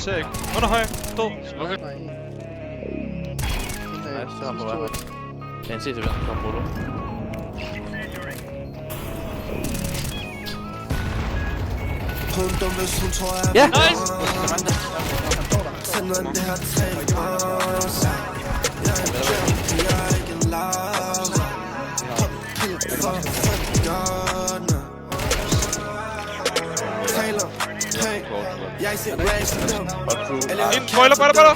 ser ikke. Under høj. Stå. Smukke. Nej. Nej, så har på vej. Det er en CC, der kommer på. Ja! Nice! En spoiler, boiler!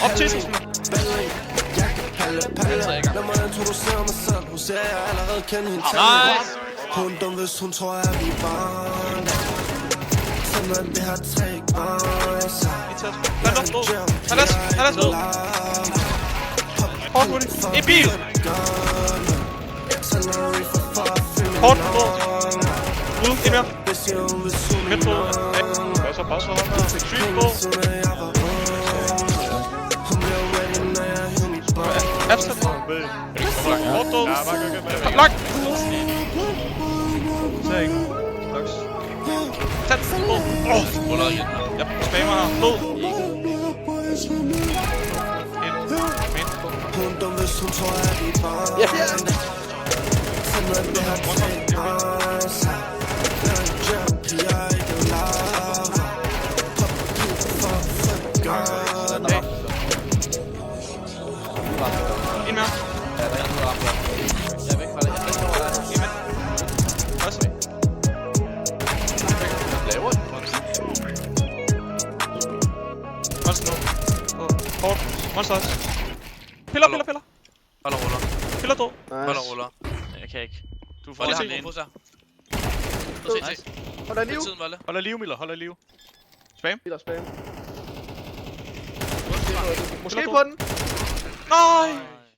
Op til sidst. Hun dum, hvis hun tror, at vi barn. Sådan det har tre grænser. Han er sød. Hårdt hurtigt. En bil. Hårdt på. Ude, en mere. Midt på. Passer. Street på. Absat. Hårdt død. Langt. Ser ikke. Lux. Tæt. Ruller igen. Jeg spammer her. Ned. Hun dum, hvis hun tror, at vi barn. Sådan det har tre grænser. En mere. Ja, der er en ramt. Jeg er væk fra det. Jeg er væk over dig. En mere. Også. Laver den. Monster nu. Hårdt. Monster også. Piller. Holder ruller. Piller død. Holder ruller. Jeg kan ikke. Du får lige ham den ene. Nice. Hold da liv. Tiden, Valle. Hold liv, Miller. Hold liv. Spam. Eller spam. Piller Måske død. på den. Nej!